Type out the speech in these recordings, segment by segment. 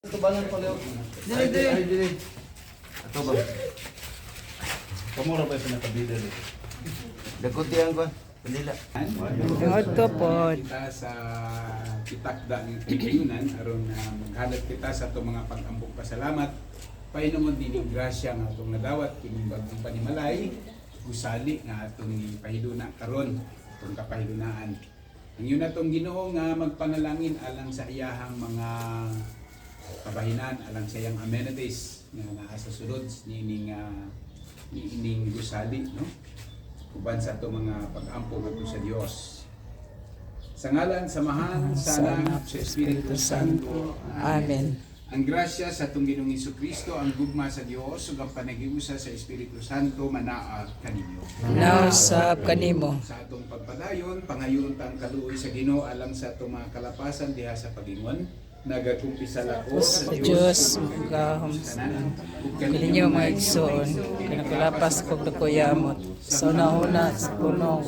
Tubangan pala yun. Dili. Ato ba? Kamura pa yung pinakabida dito. Dagot yan ko. Pandila. Ito po. Kita sa kitakda ng Pilipinan aron maghanap kita sa itong mga pag-ambok pasalamat. Pahinomon din ng grasya nga itong nadawat kining bagong panimalay. Gusali nga itong pahiduna karon itong kapahidunaan. Ang yun na itong Ginoo nga magpanalangin alang sa iyahang mga kabahinan, alang sa iyang amenities nga nasa sulod nining gusali, no? Uban sa ito mga pag-ampo ngadto sa Dios. Sa ngalan, samahan, sana sa Espiritu Santo. Amen. Ang grasya sa itong Ginoong Jesucristo, ang gugma sa Dios, ug ang panagiusa sa Espiritu Santo, manaa kaninyo. Nausap kanimo. Sa atong pagpadayon, pangayon tang kaluoy sa Ginoo alang sa itong mga kalapasan diha sa pagingon. Nagakumpisal ako Sa Diyos, kahom kaninyo mga igsoon, kinakalapas ko dukuyamot, sa una-una sa punong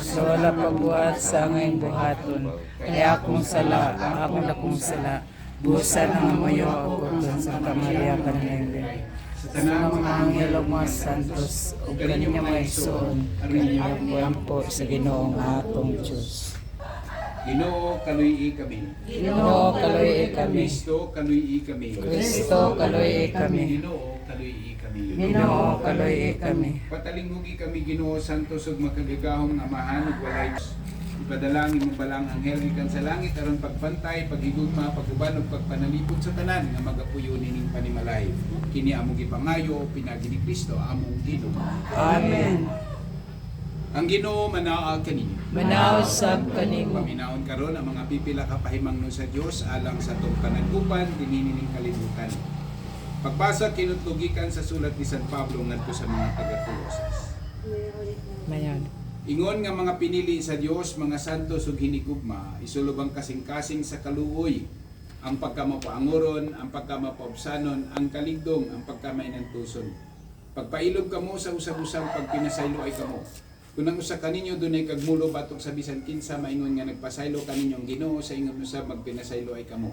sa wala pagbuhat sa ngayong buhaton, kaya akong sala, akong lakong sala, busan ang amoyo ako dun sa Maria kanayong sa sa mga anghel o mga santos, o kaninyo mga igsoon, kaninyo po sa Ginoong atong Diyos. Ginoo kaluy kami. Ginoo kaluy kami. Kristo kaluy kami. Kristo kaluy kami. Ginoo kaluy kami. Ginoo kaluy kami. Patalinghugi kami Ginoo santos ug makagagahong amahan ug walay ipadalangin mo balang anghel gikan sa langit aron pagpantay, paghigugma, paguban ug pagpanalipod sa tanan nga magapuyo nining panimalay. Kini amo gipangayo pinagi ni Kristo among Ginoo. Amen. Ang Ginoo manaa kaninyo. Manausap kanimo. Paminaon karon ang mga pipila ka pahimangno sa Dios alang sa tong panagkupan dinhi ning kalibutan. Pagbasa kinutlugikan sa sulat ni San Pablo ngadto sa mga taga-Colosas. Mayan. Ingon nga mga pinili sa Dios, mga santos ug hinigugma, isulubang kasing-kasing sa kaluoy, ang pagkamapaangoron, ang pagkamapaubsanon, ang kaligdong, ang pagkamainantuson. Pagpailog kamo sa usab-usang pagpinasaylo ay kamo. Kung ang usa kaninyo dunay kagmulo batok sa bisan kinsa maingon nga nagpasaylo kaninyong Ginoo sa ingon usab magpinasaylo ay kamo.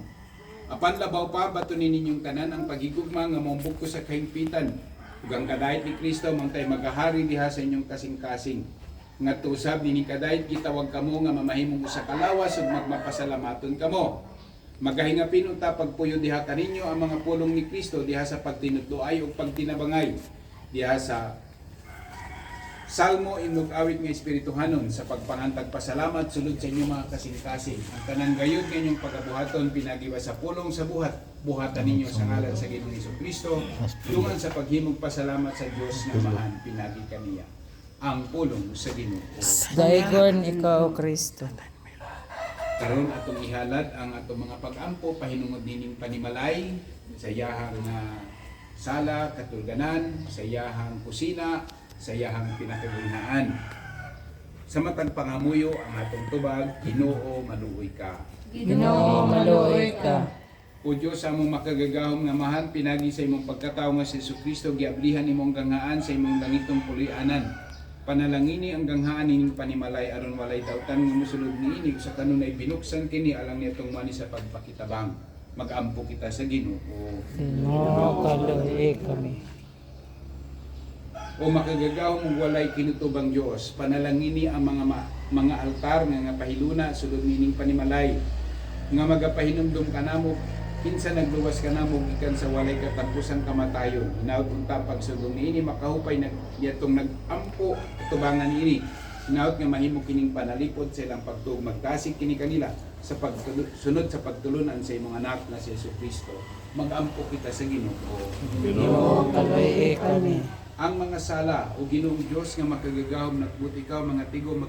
Apan labaw pa bato ninyong tanan ang pagigugma nga mombuk ko sa kahimpitan. Ug ang kadayet ni Kristo mangtay magahari diha sa inyong kasing-kasing. Ngadto usab dinhi kadayet gitawag kamo nga mamahimong usa ka lawas ug magmapasalamaton kamo. Magahingapin unta pagpuyo diha kaninyo ang mga pulong ni Kristo diha sa pagtinudloay ug pagtinabangay diha sa Salmo imnog awit nga espirituhanon sa pagpangantag pasalamat sulod sa inyong mga kasing-kasing. Ang tanan gayud nga inyong pagabuhaton pinagiwa sa pulong sa buhatan ninyo sa ngalan sa Ginoong Jesucristo, dungan sa paghimog pasalamat sa Dios nga mahan pinagi kaniya. Ang pulong sa Ginoo. Daigon ikaw, Kristo. Karon atong ihalad ang atong mga pag-ampo pahinungod nining panimalay sa iyahang sala, katulganan, sa iyahang kusina, sa iyahang pinakagunaan. Sa matag pangamuyo ang atong tubag, Ginoo maluoy ka. Ginoo maluoy ka. O Diyos among makagagahom nga mahan pinagi sa imong pagkatao nga si Jesucristo giablihan imong ganghaan sa imong langitong pulianan. Panalangini ang ganghaan nining panimalay aron walay dautan nga mosulod niini sa kanunay binuksan kini alang nitong mani sa pagpakitabang. Mag-ampo kita sa Ginoo. Ginoo kaluoy kami. O makagagaw mong walay kinutubang Diyos, panalangini ang mga altar nga pahiluna sulod nining panimalay nga magapahinumdum kanamo kinsa nagluwas kanamo gikan sa walay katapusan kamatayon. Hinaut unta pagsugong niini makahupay nagiyatong nagampo tubangan ini. Hinaut nga mahimo kining panalipod sa ilang pagtuog magtasig kini kanila sa pagsunod sa pagtulunan sa imong anak na si Jesucristo. Mag-ampo kita sa Ginoo. Ginoo kaluoy kami. Ang mga sala o Ginoong Diyos nga makagagahom nagbuti ikaw mga tigom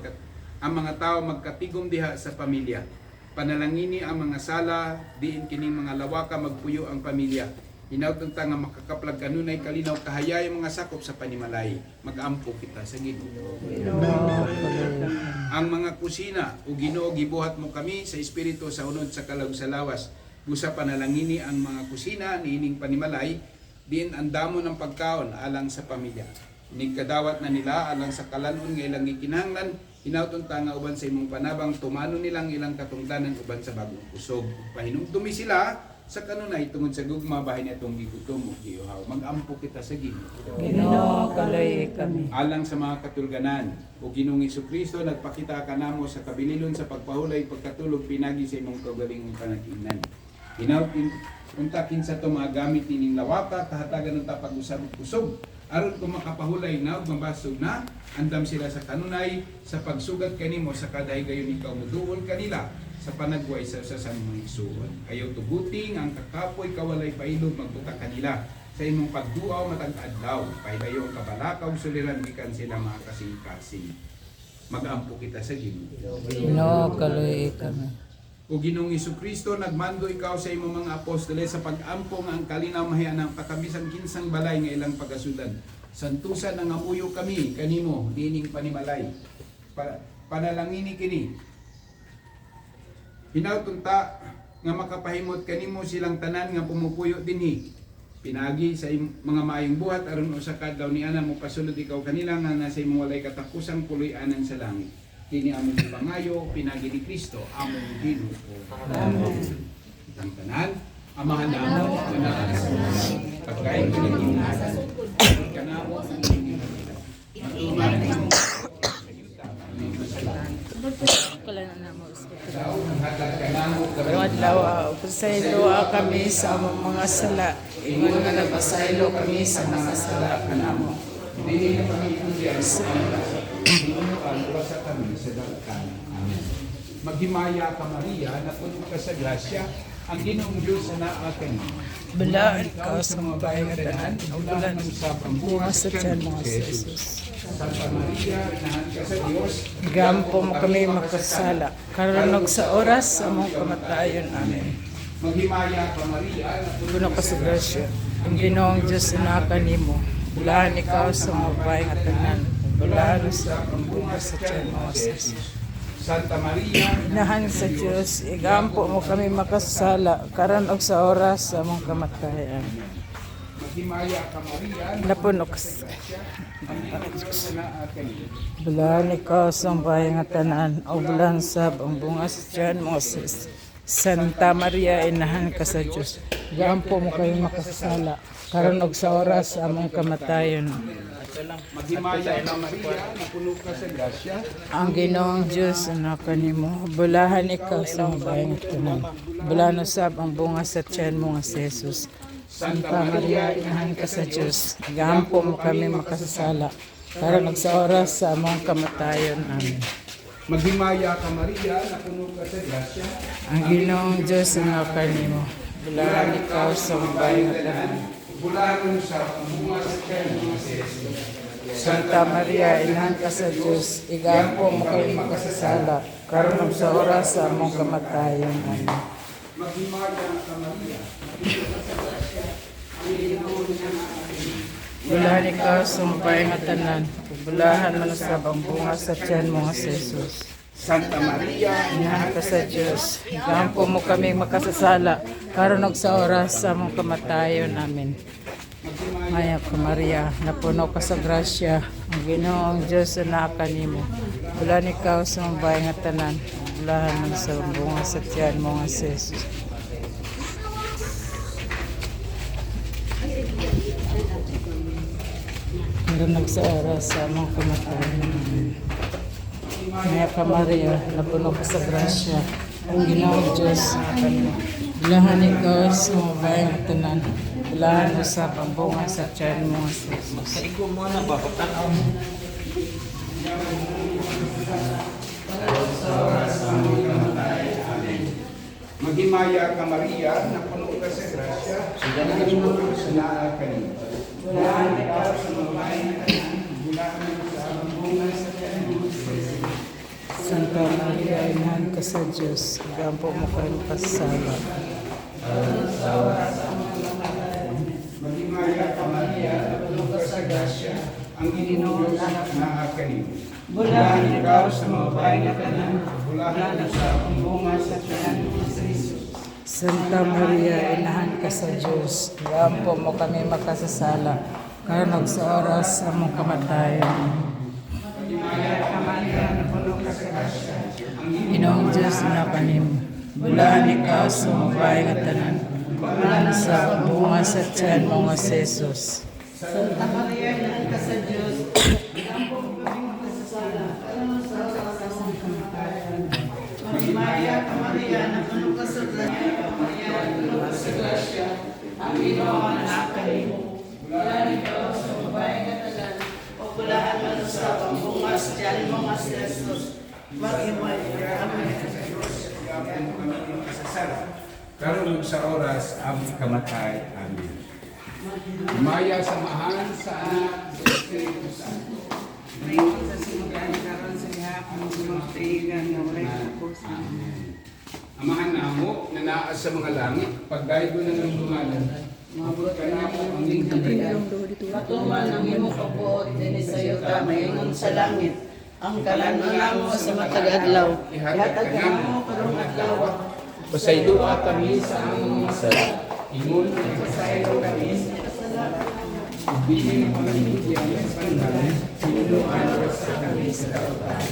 ang mga tao magkatigom diha sa pamilya. Panalangini ang mga sala diin kining mga lawaka magpuyo ang pamilya. Hinaut nga makakaplag kanunay kalinaw kahayay mga sakop sa panimalay. Mag-ampo kita sa Ginoo. Ang mga kusina o Ginoo gibuhat mo kami sa espiritu sa unod sa kalawag sa lawas. Busa panalangini ang mga kusina niining panimalay diin ang damo ng pagkaon alang sa pamilya. Inikadawat na nila alang sa kalanon nga ilang gikinahanglan, hinauton ta nga uban sa imong panabang tumano nilang ilang katungdanan uban sa bagong kusog. Pahinumdumi sila sa kanunay tungod sa gugma bahin atong gigutom ug giuhaw. Mag-ampo kita sa Ginoo. Ginoo kaloy kami. Alang sa mga katulganan, o Ginoong Hesukristo nagpakita kanamo sa kabililon sa pagpahulay pagkatulog pinagi sa imong kaugalingong panag-ingnan. Hinawtin unta kinsa to mga gamit nining lawata kahatagan unta pag-usab kusog aron kung makapahulay na ug mabasog na andam sila sa kanunay sa pagsugat kanimo sa kadaygayon ikaw muduol kanila sa panagway sa mga igsuon. Ayaw tuguting ang kakapoy kawalay pailog magbuta kanila sa imong pagduaw matag adlaw paydayon kabalakaw suliran gikan sila mga kasing-kasing. Mag-ampo kita sa Ginoo. Ginoo kaloy kami. O Ginoong Hesukristo, nagmando ikaw sa imong mga apostoles sa pag-ampo nga ang kalinaw mahianang patabisan kinsang balay nga ilang pagasudan. Santusan ang amuyo kami kanimo nining panimalay. Panalangini kini. Hinawtunta nga makapahimot kanimo silang tanan nga pumupuyo dinhi. Pinagi sa mga maayong buhat aron usa ka adlaw niana mo pasulod ikaw kanila nga nasa imong walay katapusang puloy-anan sa langit. Kini among pangayo pinagi ni Kristo among Ginoo. Amen. Ang tanan amahan namo kana sa pagkain kini kanamo Kala na namo Adlaw pasaylo kami sa among mga sala. Ingon nga nagpasaylo kami sa mga sala kanamo. Dili na pagikundi sa kami sa dagat. Amen. Maghimaya ka Maria, napuno ka sa grasya, ang Ginoong Diyos na naakin. Balaan ka sa mga bayan nga tanan, o bulan sa bunga sa tiyan mga Jesus. Santa Maria, inahan ka sa Diyos. Gampo mo kami makasala, karunog sa oras sa among kamatayon. Amen. Maghimaya ka Maria, Puno ka sa grasya, ang Ginoong Diyos na kanimo. Bulaan ikaw sa mga bayan nga tanan, bulaan sa bunga sa tiyan mga Jesus. Santa Maria, Inahan sa Diyos, igampo mo kami makasala, karon og sa oras sa among kamatayan. maghimaya ka Maria, Napuno ka ang Ginoong Diyos na naakin. bulan ikaw sa bayan nga tanan, o bulan sab ang bunga sa tiyan mo sis. Santa Maria, inahan ka sa Diyos, igampo mo kami makasala, karon og sa oras sa among kamatayon. Maghimaya ka Maria, napuno ka sa grasya. Ang Ginoong Diyos na kanimo, bulahan ikaw sa mga bayan nga tanan, bulan sab ang bunga sa tiyan mo nga si Jesus. Santa Maria, inahan ka sa Diyos, igampo mo kami makasasala, karon og sa oras sa among kamatayon. Amen. Maghimaya ka Maria, napuno ka sa grasya. Ang Ginoong Diyos na kanimo, bulahan ikaw sa mga bayan nga tanan, Bulahan sa bunga sa tiyan mo si Jesus. Santa Maria, inahan ka sa Diyos, igampo mo kami makasasala, karon og sa oras sa among kamatayon. Amen. Maghimaya ka Maria, Bulahan ikaw sa mga bayan nga tanan, bulahan man sa ang bunga sa tiyan mo nga si Jesus. Santa Maria, Inahan ka sa Diyos, igampo mo kami makasasala, karon og sa oras sa among kamatayon. Amen. Maya ka Maria, napuno ka sa grasya, ang Ginoong Diyos na kanimo. Bulan ikaw sa mga bayan nga tanan, bulahan man sa bunga sa tiyan mo nga si Jesus. Karon og sa oras sa among kamatayon. Amen. Maya ka Maria, napuno ka sa grasya, ang Ginoong Diyos na kanimo. Bulahan ikaw sa mga bayan nga tanan, bulahan mo sa pambunga sa tiyan mo nga si Jesus. Maghimaya ka Maria, napuno ka sa grasya. Ang Ginoong Diyos na naakin. Bulahan ikaw sa mga bayan nga tanan, bulahan mo sa bunga sa tiyan mo si Jesus. Santa Maria, inahan ka sa Diyos, igampo mo kami pasala. Maghimaya ka Maria, napuno ka sa grasya. Ang Ginoong Diyos na naakin. Bulahan ikaw sa mga bayan nga tanan, Bulahan mo sa bunga sa tiyan mo si Jesus. Santa Maria, inahan ka sa Diyos, igampo mo kami makasasala, karon og sa oras sa among kamatayon. Ginoong Diyos na kanimo, bulahan ikaw sa mga bayan nga tanan, sa bunga sa tiyan mo nga si Jesus. Santa Maria, Ina ka sa Diyos, ilampo mo kami magkasasala, alam sa oras ng kamatayan. Maria, Maria, napuno ka sa grasya, Maria, napuno ka sa grasya, ang Panginoon ang kanimo. Bulan ikaw sa babae nga tanan, o bulaan man sa pambungas diyan mo nga si Jesus. Mag-iway, amen. Karon sa oras ang kamatay. Amen. Maya samahan sa anak sa Espiritu Santo. Ngayon sa sinugan, karon sa ihapon, sumagtigan na walay kapusan. Amahan namo na naa sa mga langit, pagdaygo na ng lumalan. Mabot ka na mo ang lingkod. Matuman ang imo kabuot, din sa iyo ka, maingon sa langit. Ang kalangan mo sa matag adlaw. Ihatag ka mo karong adlaw. Pasaylo kami sa among sala. Ingon Sa iyo kami sa Bigyan mo ng bigyan ng pangalan, sinunuan ka sa kami sa kautan.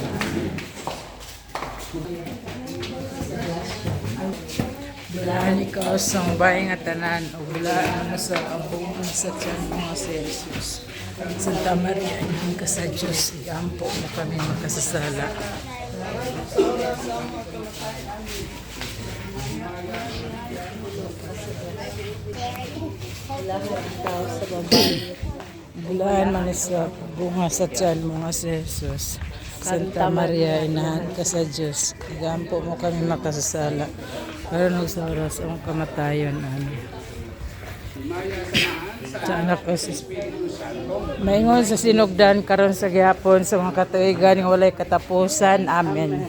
Bulaan ikaw sa babae nga tanan, o bulaan mo sa bunga sa tiyan mo nga si Jesus. Santa Maria, Ina ka sa Diyos, iampo mo kami magkasasala. Bulaan man sa bunga sa tiyan mo nga si Jesus. Santa Maria, Ina ka sa Diyos, iampo mo kami makasasala. Para sa oras ang kamatayon. Sa anak ko si maingon sa sinugdan karon sa gihapon sa mga katuigan nga walay katapusan. Amen.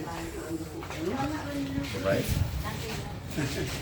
Right?